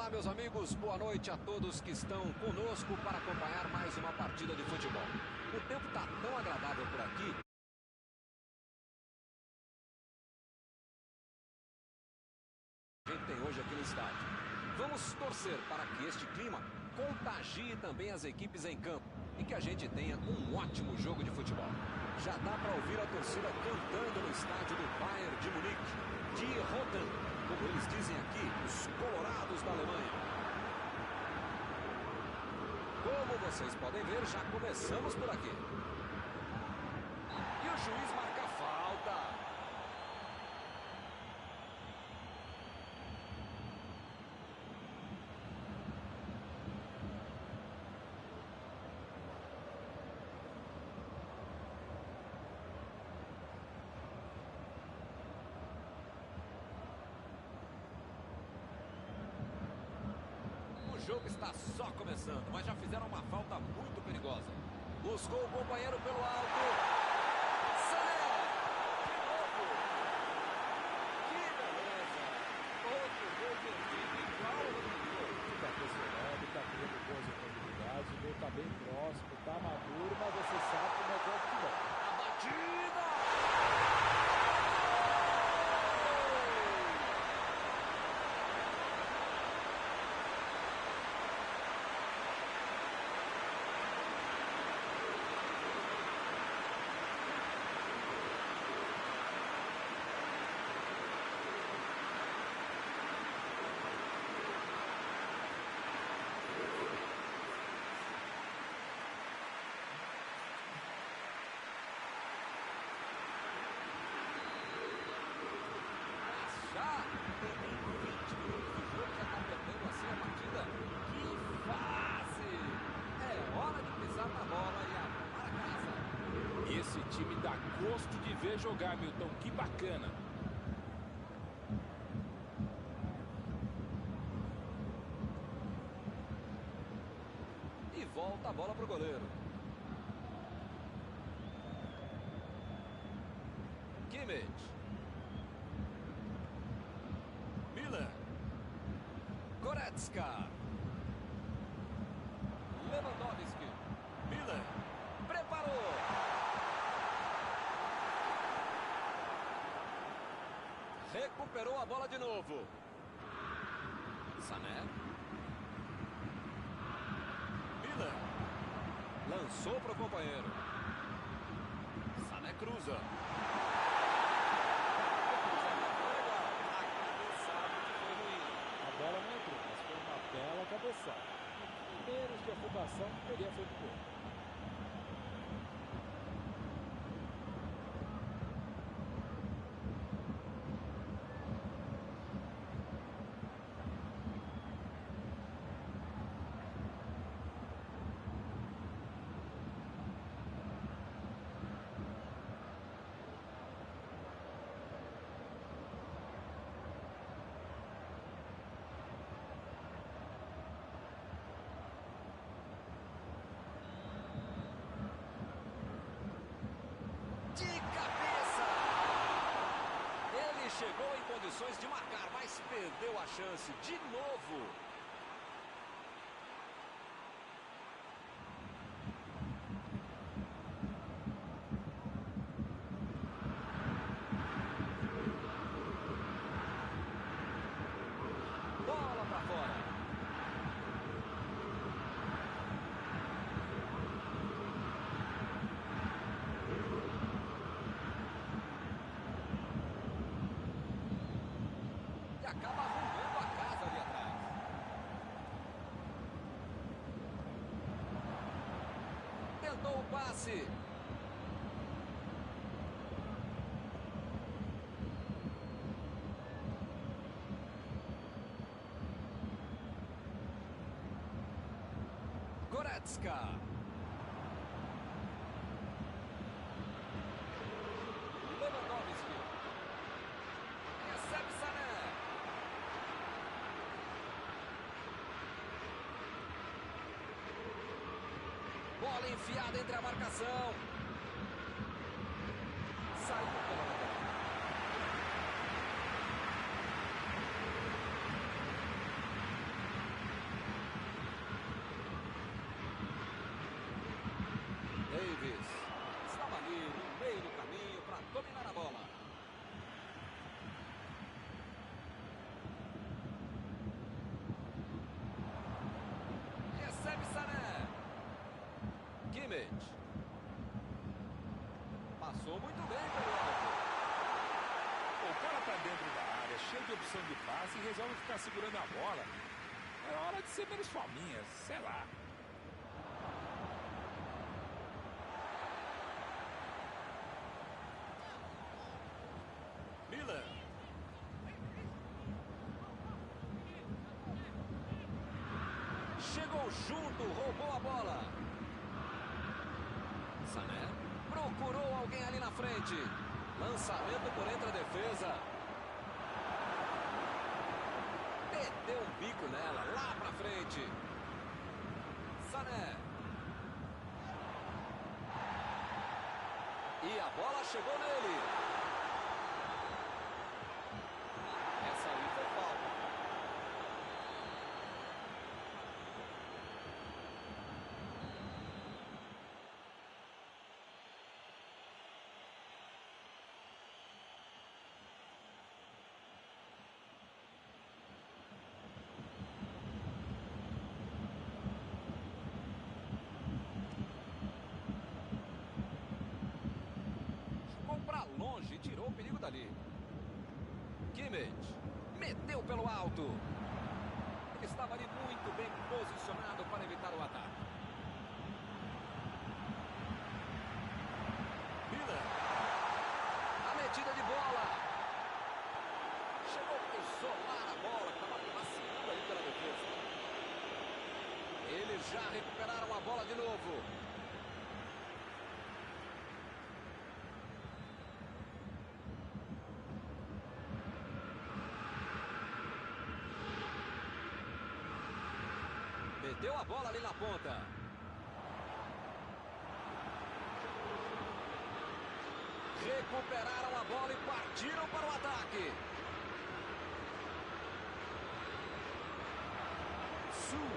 Olá, meus amigos, boa noite a todos que estão conosco para acompanhar mais uma partida de futebol. O tempo está tão agradável por aqui. A gente tem hoje aqui no estádio. Vamos torcer para que este clima contagie também as equipes em campo e que a gente tenha um ótimo jogo de futebol. Já dá para ouvir a torcida cantando no estádio do Bayern de Munique, de Rotterdam, como eles dizem aqui, os colorados da Alemanha. Como vocês podem ver, já começamos por aqui. E o juiz marca a falta. O jogo está só começando, mas já fizeram uma falta muito perigosa. Buscou o companheiro pelo alto. Sané! De novo! Que beleza! Outro gol perdido igual ao anterior. Está pressionado, está criando boas oportunidades, o gol está bem próximo, está maduro, mas você sabe como é que é o futebol. A batida! Já tem 20 minutos do jogo, já está perdendo assim a partida. Que fase! É hora de pisar na bola e arrumar a casa. Esse time dá gosto de ver jogar, Milton, que bacana. E volta a bola para o goleiro. Kimmich. Miller. Goretzka. Lewandowski. Miller. Preparou. Recuperou a bola de novo. Sané. Miller. Lançou para o companheiro. Sané cruza. A bola não entrou, mas foi uma bela cabeçada. Menos de afobação, teria feito gol. De cabeça! Ele chegou em condições de marcar, mas perdeu a chance de novo. Bola para fora. E acaba arrumando a casa ali atrás. Tentou o passe. Goretzka. Lewandowski. Recebe Sané. Bola enfiada entre a marcação. Saiu pela lateral. 1 Davis estava ali no meio do caminho para dominar a bola. Recebe Sané. Kimmich. Passou muito bem pelo alto. O cara tá dentro da área, cheio de opção de passe e resolve ficar segurando a bola. É hora de ser menos fominha, sei lá. Miller. Chegou junto, roubou a bola. Sané procurou alguém ali na frente. Lançamento por entre a defesa. Meteu um bico nela, lá pra frente. Sané. E a bola chegou nele. Essa aí foi falta. Longe, tirou o perigo dali. Kimmich meteu pelo alto. Ele estava ali muito bem posicionado para evitar o ataque. Miller. A metida de bola. Chegou a isolar a bola, estava passeando ali pela defesa. Eles já recuperaram a bola de novo. Meteu a bola ali na ponta. Recuperaram a bola e partiram para o ataque. Sul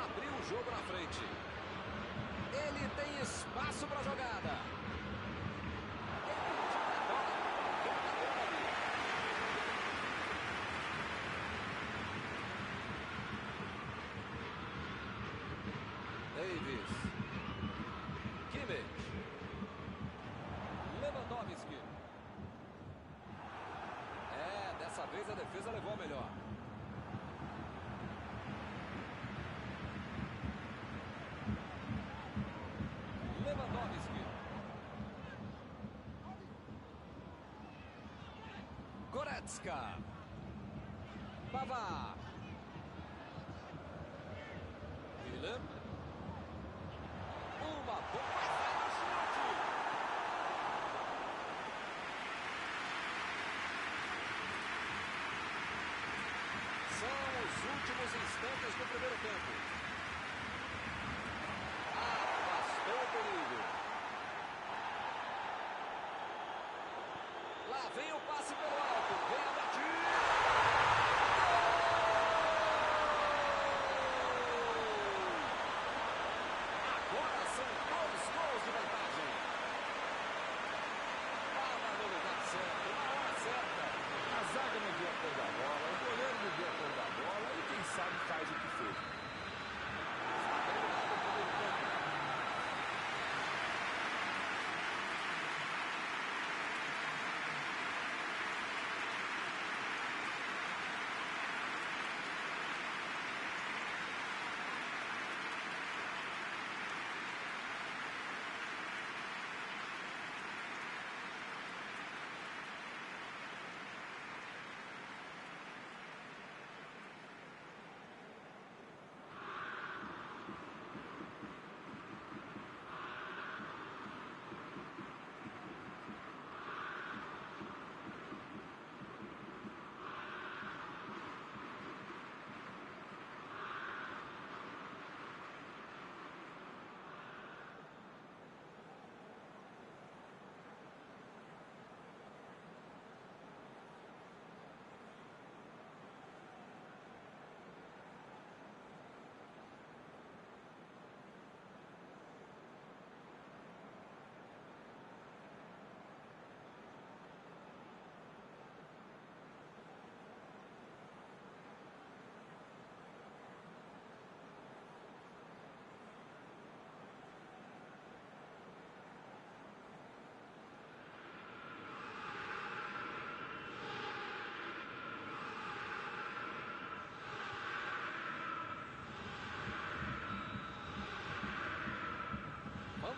abriu o jogo na frente. Ele tem espaço para a jogada. Davis. Kimmich. Lewandowski. Dessa vez a defesa levou a melhor. Lewandowski. Goretzka. Pavard. Miller. Uma boa chute. São os últimos instantes do primeiro tempo. Afastou o perigo. Lá vem o passe pelo alto. Vem a batida. Agora são 2 gols de vantagem. Estava no lugar certo, na hora certa. A zaga não viu a cor da bola, o goleiro não viu a cor da bola e quem sabe faz o que fez. Está terminado o primeiro tempo.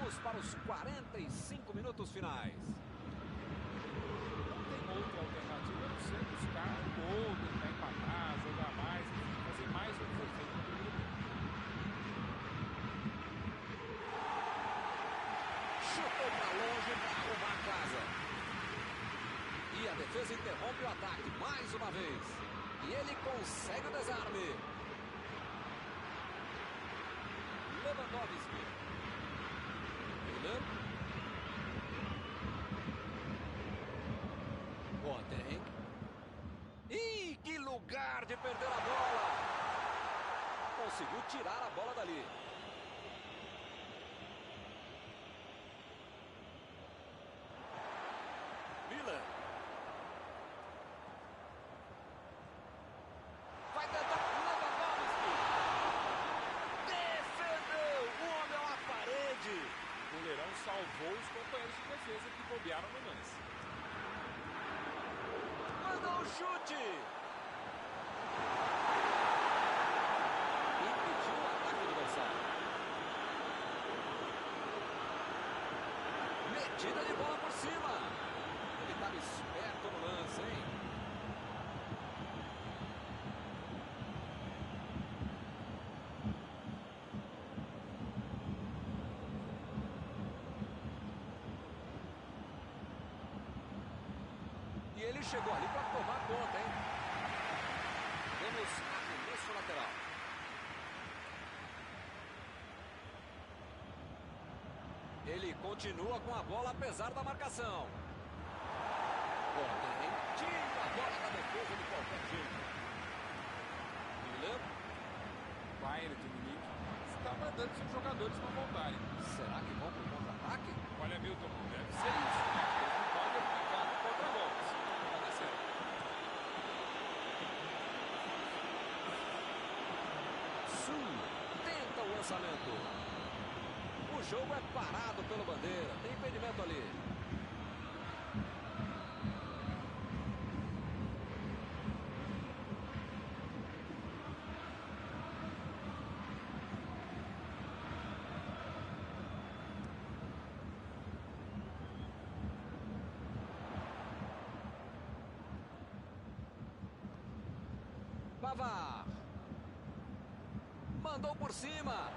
Vamos para os 45 minutos finais. Não tem outra alternativa a não ser buscar o gol, tentar empatar, jogar mais, enfim, fazer mais do que foi feito no primeiro tempo. Chutou para longe para arrumar a casa. E a defesa interrompe o ataque mais uma vez. E ele consegue o desarme. Lewandowski. Boateng. Ih, que lugar de perder a bola! Conseguiu tirar a bola dali. Miller. Vai tentar Lewandowski. Defendeu o homem à parede. O goleirão salvou os companheiros de defesa que bobearam no lance. Mandou um chute. Impediu o ataque adversário. Metida de bola por cima. Ele estava esperto no lance, hein? E ele chegou ali para tomar conta, hein? Temos arremesso lateral. Ele continua com a bola apesar da marcação. Boateng tira a bola da defesa de qualquer jeito. Milan. Bayern de Munique está mandando seus jogadores não voltarem. Será que vão para o contra-ataque? Olha, Milton, deve ser isso, né? Eles não podem aplicar no contra-golpe, senão não vai dar certo. Sul tenta o lançamento. O jogo é parado pelo bandeira. Tem impedimento ali. Pavar. Mandou por cima.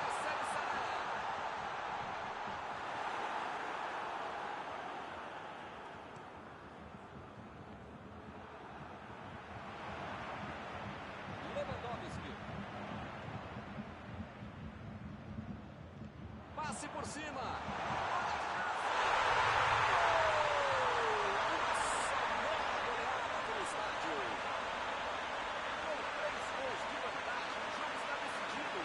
Recebe Sané. Lewandowski. Passe por cima. Uma sonora goleada pelo estádio. Com 3 gols de vantagem, o jogo está decidido.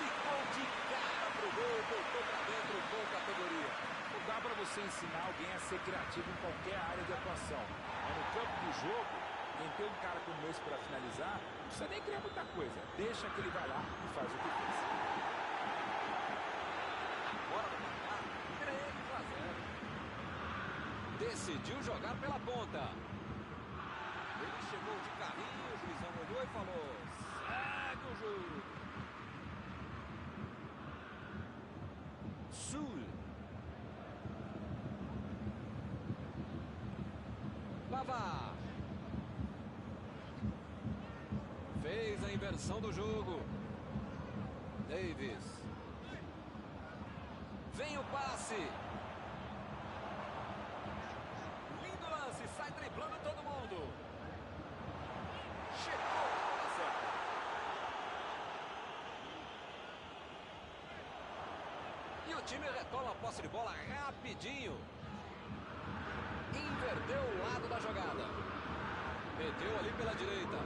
Ficou de cara pro gol, voltou para dentro com categoria. Não dá para você ensinar alguém a ser criativo em qualquer área de atuação. Mas no campo do jogo, quem tem um cara como esse para finalizar, não precisa nem criar muita coisa. Deixa que ele vai lá e faz o que fez. Agora no placar, 3-0. Decidiu jogar pela ponta. Ele chegou de carrinho, o juizão olhou e falou: segue o jogo. Sul. Pavar. Fez a inversão do jogo. Davis. Vem o passe. Lindo lance, sai driblando todo mundo. Chegou na hora certa. E o time retoma a posse de bola rapidinho. Inverteu o lado da jogada. Meteu ali pela direita.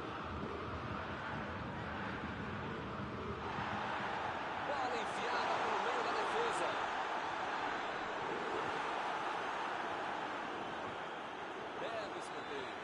Bola enfiada pelo meio da defesa. Belo escanteio.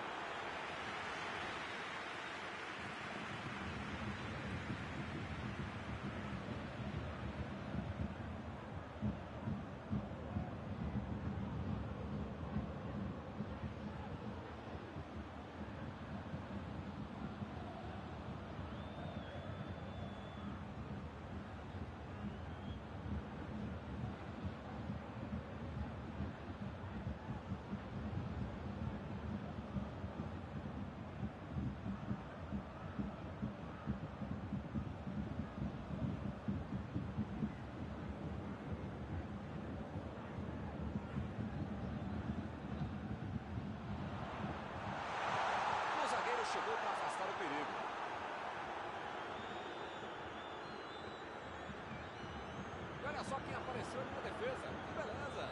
Olha só quem apareceu ali na defesa. Que beleza.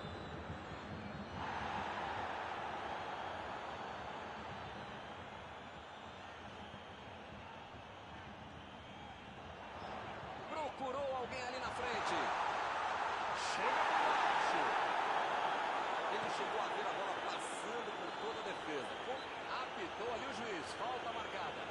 Procurou alguém ali na frente. Chega por baixo. Ele chegou a ver a bola passando por toda a defesa. Apitou ali o juiz. Falta marcada.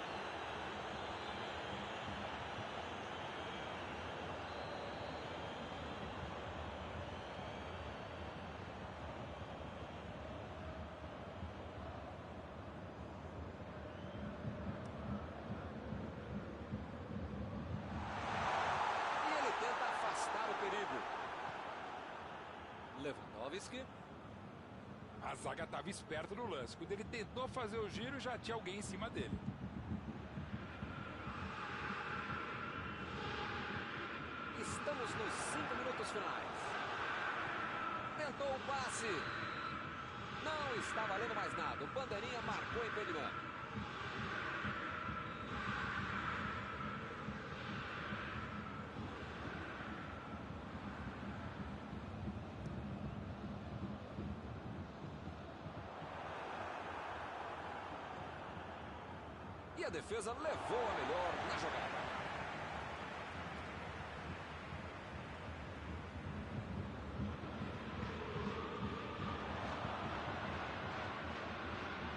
Lewandowski. A zaga estava esperta no lance. Quando ele tentou fazer o giro, já tinha alguém em cima dele. Estamos nos 5 minutos finais. Tentou o passe. Não está valendo mais nada. O bandeirinha marcou impedimento. E a defesa levou a melhor na jogada.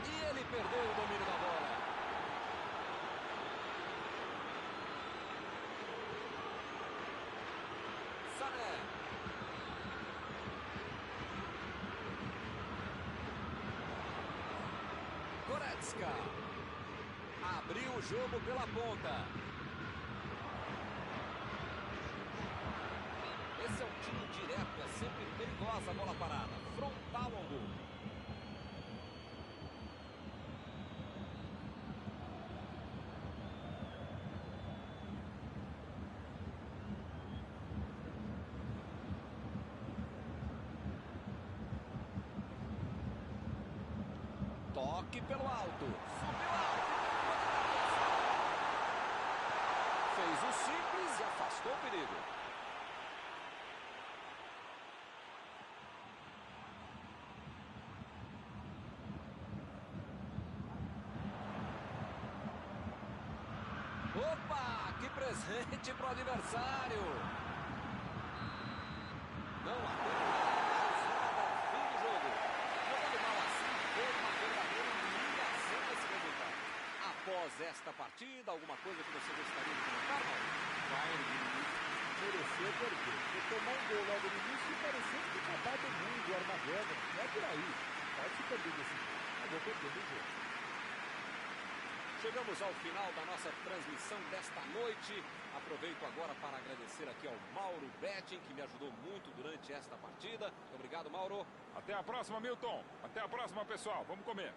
E ele perdeu o domínio da bola. Sané. Goretzka. Abriu o jogo pela ponta. Esse é um tiro direto, é sempre perigosa a bola parada. Frontal ao gol. Toque pelo alto. Subiu alto. Fez o simples e afastou o perigo. Opa, que presente para o adversário. Não aguenta mais nada, fim do jogo. Jogando mal assim, foi uma verdadeira humilhação esse resultado. Após esta partida, alguma coisa que você gostaria de comentar, Mauro? Bayern de Munique mereceu perder. Porque tomou um gol logo no início e parecendo que tinha dado o mundo, o Armagedon. Não é por aí. Pode se perder desse jogo. Acabou perdendo o jogo. Chegamos ao final da nossa transmissão desta noite. Aproveito agora para agradecer aqui ao Mauro Betting, que me ajudou muito durante esta partida. Obrigado, Mauro. Até a próxima, Milton. Até a próxima, pessoal. Vamos comer.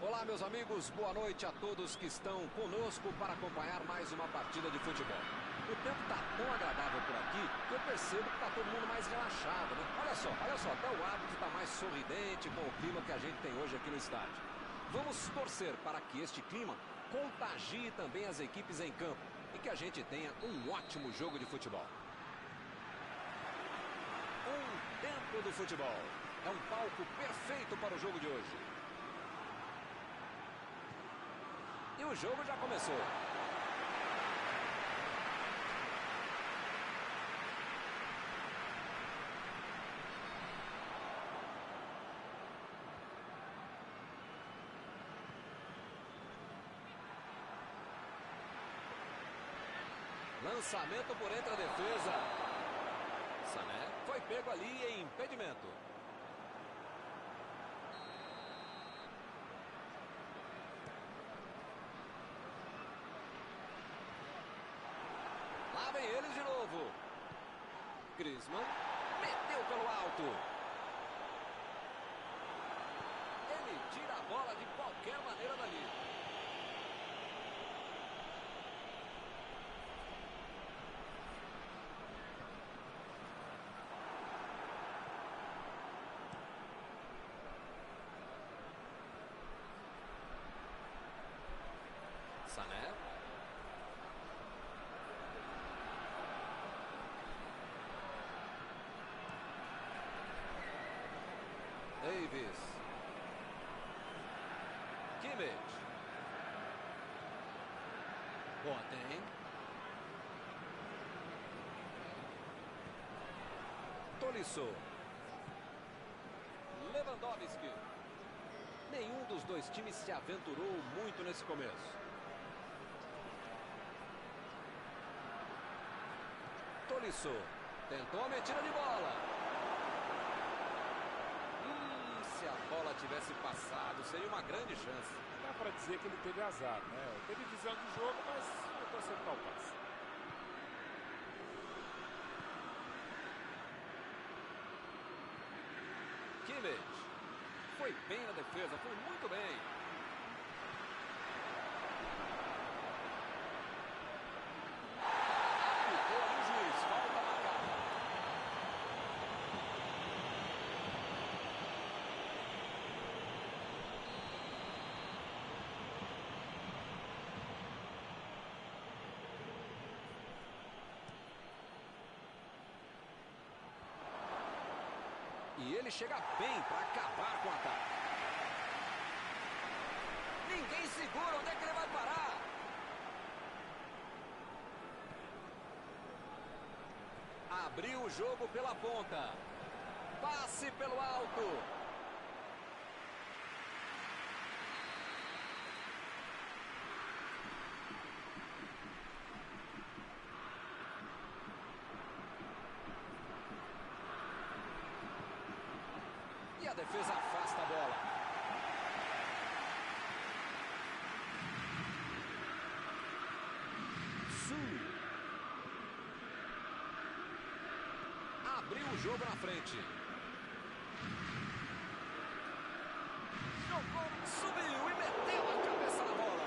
Olá, meus amigos, boa noite a todos que estão conosco para acompanhar mais uma partida de futebol. O tempo está tão agradável por aqui que eu percebo que está todo mundo mais relaxado, né? Olha só, até o árbitro está mais sorridente com o clima que a gente tem hoje aqui no estádio. Vamos torcer para que este clima contagie também as equipes em campo e que a gente tenha um ótimo jogo de futebol. Um tempo do futebol. É um palco perfeito para o jogo de hoje. E o jogo já começou. Lançamento por entre a defesa. Sané foi pego ali em impedimento. Lá vem eles de novo. Griezmann meteu pelo alto. Ele tira a bola de qualquer maneira dali. Sané. Davis. Kimmich. Boateng. Tolisso. Lewandowski. Nenhum dos dois times se aventurou muito nesse começo. Tolisso. Tentou a metida de bola. Se a bola tivesse passado, seria uma grande chance. Dá para dizer que ele teve azar, né? Teve visão de jogo, mas tentou acertar o passe. Kimmich. Foi bem na defesa, foi muito bem. Aplicou ali o juiz, falta marcada. E ele chega bem para acabar com o ataque. Ninguém segura, onde é que ele vai parar? Abriu o jogo pela ponta. Passe pelo alto. E a defesa afasta a bola. Abriu o jogo na frente. Jogou, subiu e meteu a cabeça na bola.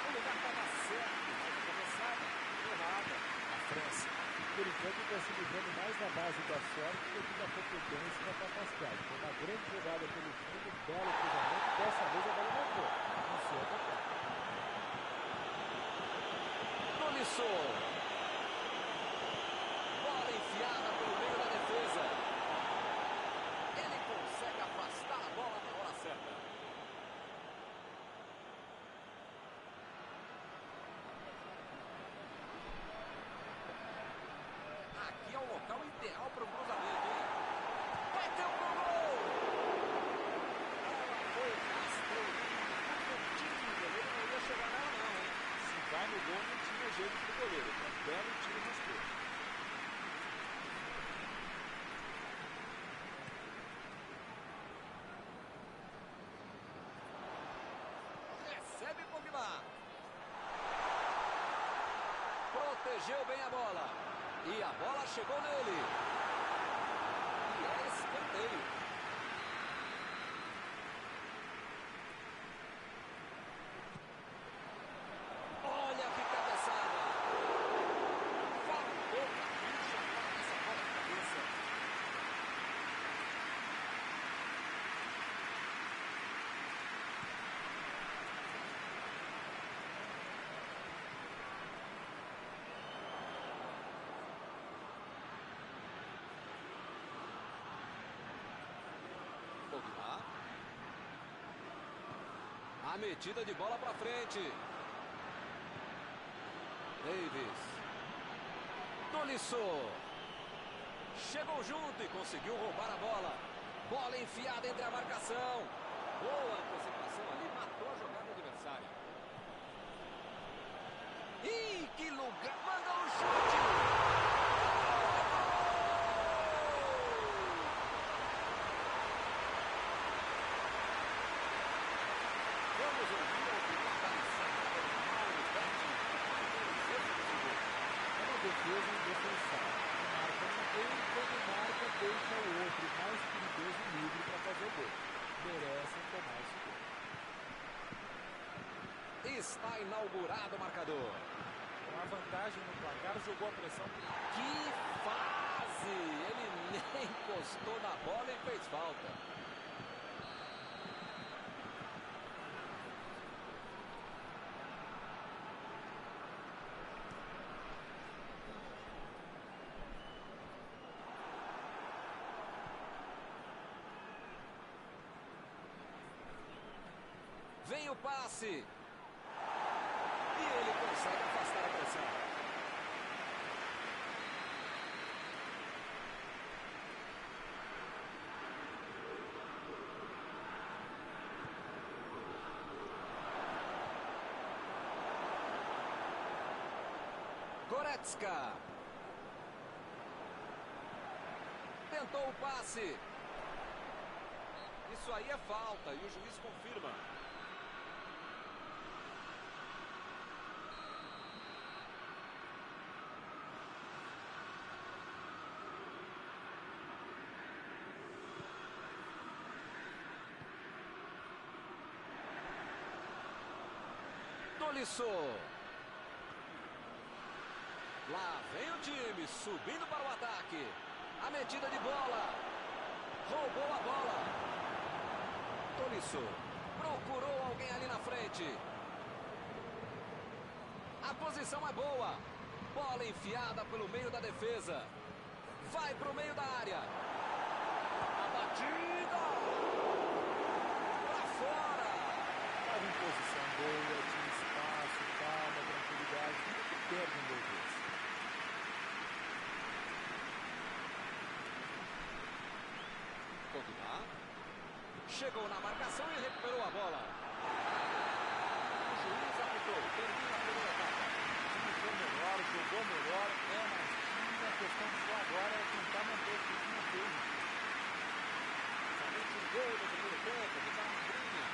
O lugar estava certo, mas a cabeçada errada. A França, Por enquanto, está se livrando mais da base da sorte do que da competência e da capacidade. Foi uma grande jogada pelo fundo, belo cruzamento. Dessa vez a bola não foi. Iniciou a tocar. Tolisso. Bola enfiada pelo meio da defesa. Ele consegue afastar a bola na hora certa. Aqui é o local ideal para o cruzamento, hein? Vai ter um gol! Foi o rastreirinho, curtinho do goleiro, não ia chegar nela não, hein? se vai no gol, não tira jeito pro goleiro. É um belo tiro rasteiro. Recebe Pogba. Protegeu bem a bola. E a bola chegou nele. E é escanteio. A metida de bola para frente. Davis. Tolisso. Chegou junto e conseguiu roubar a bola. Bola enfiada entre a marcação. Boa antecipação ali, matou a jogada adversária. Ih, que lugar! Mandou um chute! Vamos ouvir a opinião da zaga do Mauro Betti. É uma defesa indefensável. Marca ninguém, quando marca, deixa o outro mais perigoso livre para fazer gol. Merecem tomar esse gol. Está inaugurado o marcador. Com a vantagem no placar, jogou a pressão. Que fase! Ele nem encostou na bola e fez falta. Vem o passe. E ele consegue afastar a pressão. Goretzka. Tentou o passe. Isso aí é falta e o juiz confirma. Tolisso. Lá vem o time, subindo para o ataque. A metida de bola. Roubou a bola. Tolisso procurou alguém ali na frente. A posição é boa. Bola enfiada pelo meio da defesa. Vai para o meio da área. A batida. Para fora. Estava em posição boa, tinha espaço, calma, tranquilidade. Não que perde um gol desse. Pogba. Chegou na marcação e recuperou a bola. O juiz apitou. Termina a primeira etapa. O time foi melhor, jogou melhor, é mais time. A questão só agora é tentar manter o time na frente. Somente um gol no primeiro tempo de Calandrinha.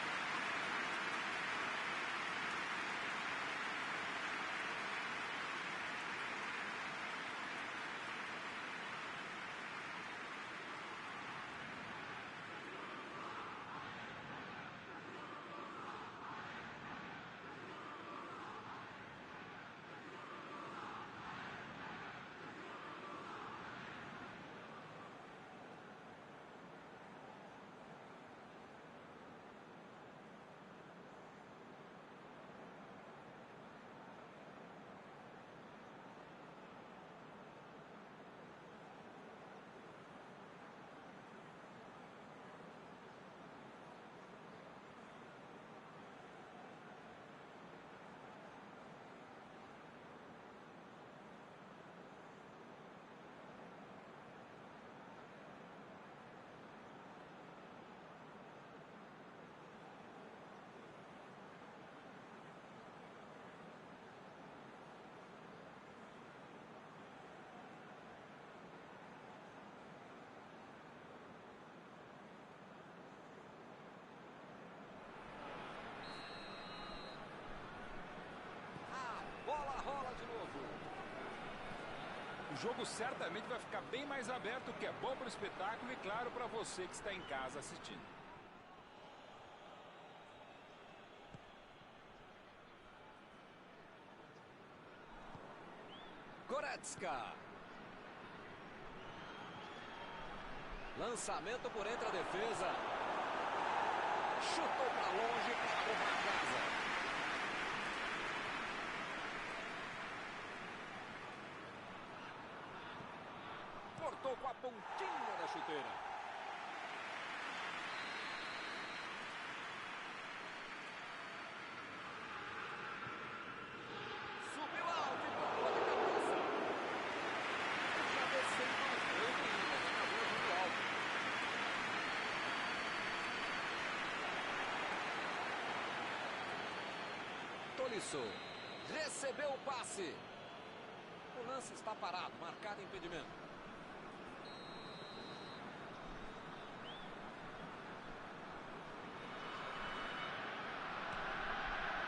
Bola rola de novo. O jogo certamente vai ficar bem mais aberto, o que é bom para o espetáculo e, claro, para você que está em casa assistindo. Goretzka. Lançamento por entre a defesa. Chutou para longe para arrumar a casa. Cortou com a pontinha da chuteira. Tolisso. Recebeu o passe. O lance está parado, marcado impedimento.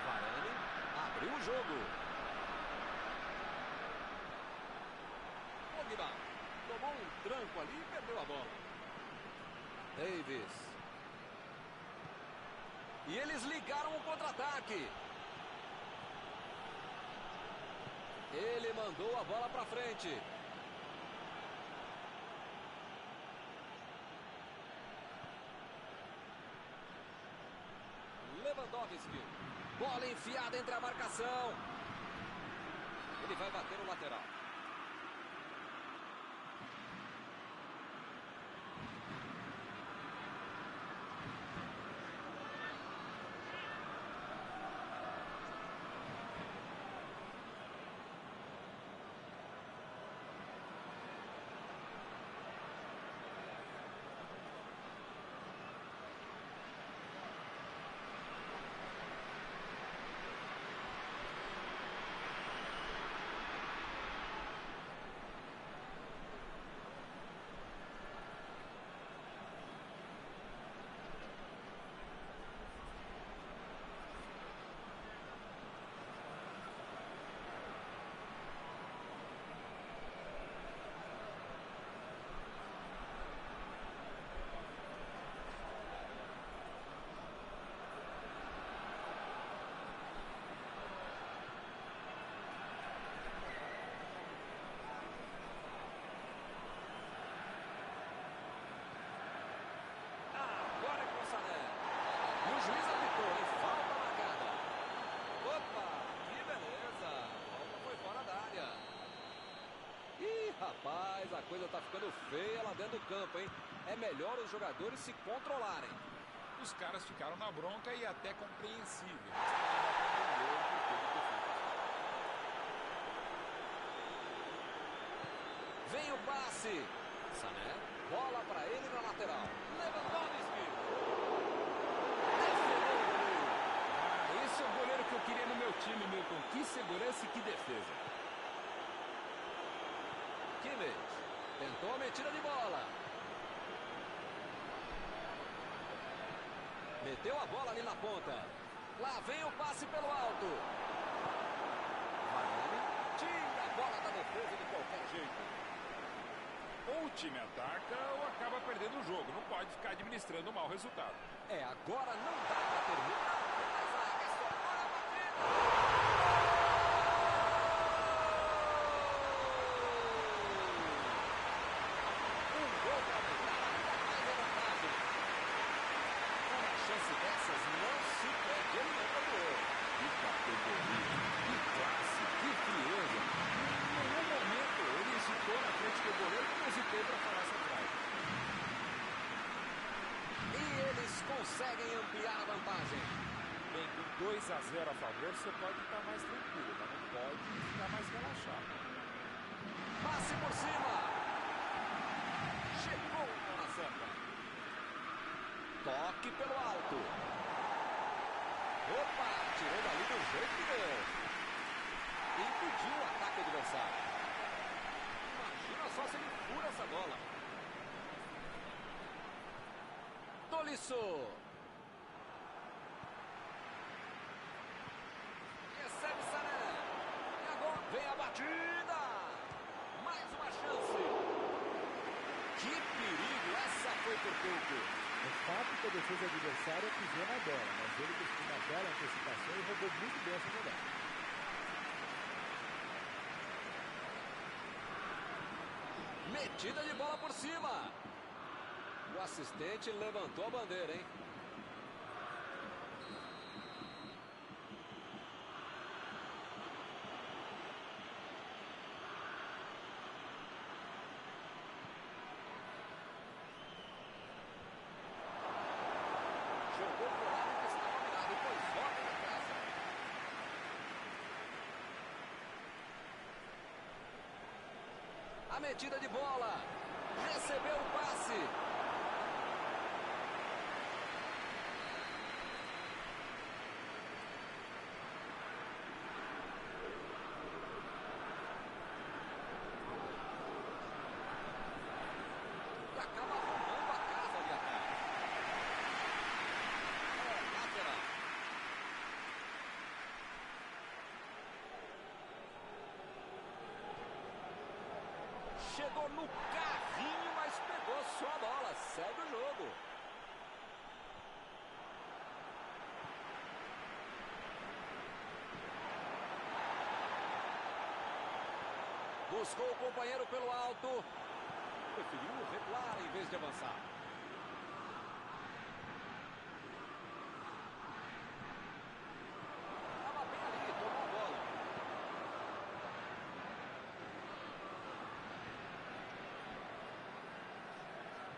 Varane abriu o jogo. Pogba tomou um tranco ali e perdeu a bola. Davis. E eles ligaram o contra-ataque. Ele mandou a bola para frente. Lewandowski. Bola enfiada entre a marcação. Ele vai bater o lateral. O juiz apitou, hein? Falta marcada. Opa, que beleza. A falta foi fora da área. Ih, rapaz, a coisa tá ficando feia lá dentro do campo, hein? É melhor os jogadores se controlarem. Os caras ficaram na bronca e até compreensível. Vem o passe. Sané, bola para ele na lateral. Lewandowski. Esse é o goleiro que eu queria no meu time, Milton. Que segurança e que defesa. Kimmich tentou a metida de bola. Meteu a bola ali na ponta. Lá vem o passe pelo alto. Varane tira a bola da defesa de qualquer jeito. Ou o time ataca ou acaba perdendo o jogo. Não pode ficar administrando um mau resultado. É, agora não dá para terminar. Dessas não se perde, ele não ganhou. Que categoria, que classe, que frieza. Em nenhum momento ele hesitou na frente do goleiro e não hesitei para falar essa frase. E eles conseguem ampliar a vantagem. Bem, com 2-0 a favor, você pode estar mais tranquilo, mas não pode ficar mais relaxado. Passe por cima. Chegou na certa. Toque pelo alto. Opa, tirou dali do jeito que deu. Impediu o ataque adversário. Imagina só se ele fura essa bola. Tolisso. Recebe Sané. E agora vem a batida. Mais uma chance. Que perigo, essa foi por pouco. É fato que a defesa adversária pisou na bola, mas ele costuma dar a antecipação e roubou muito bem essa jogada. Metida de bola por cima. O assistente levantou a bandeira, hein? Jogou pro lado que estava virado e foi volta na casa. A metida de bola. Recebeu o passe. carrinho, mas pegou só a bola. Segue o jogo. Buscou o companheiro pelo alto. Preferiu recuar em vez de avançar. Estava bem ali, tomou a bola.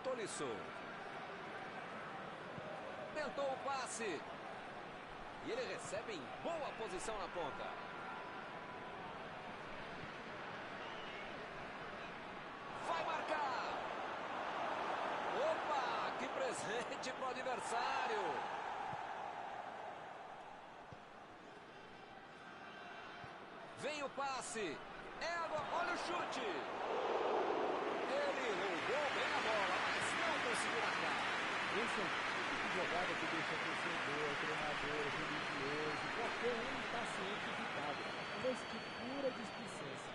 Tolisso. Tentou o passe. E ele recebe em boa posição na ponta. Vai marcar. Opa, que presente para o adversário. Vem o passe. Olha o chute. Ele roubou bem a bola, mas não conseguiu marcar. Esse é o tipo de jogada que deixa torcedor, treinador, religioso, qualquer um impaciente irritado. Um lance de pura displicência.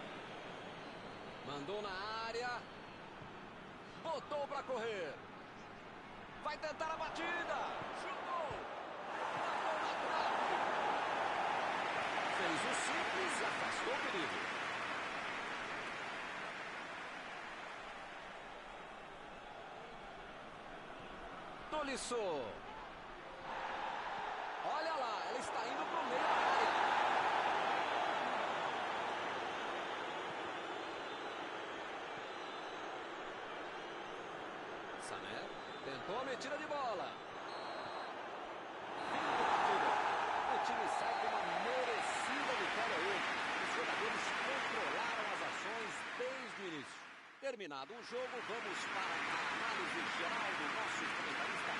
Mandou na área. Botou para correr. Vai tentar a batida. Chutou. Mandou na trave. Fez o simples e afastou o perigo. Tolisso. Olha lá, ela está indo para o meio da área. Sané tentou a metida de bola. O time sai com uma merecida vitória hoje. Os jogadores controlaram as ações desde o início. Terminado o jogo, vamos para a análise geral do nosso comentarista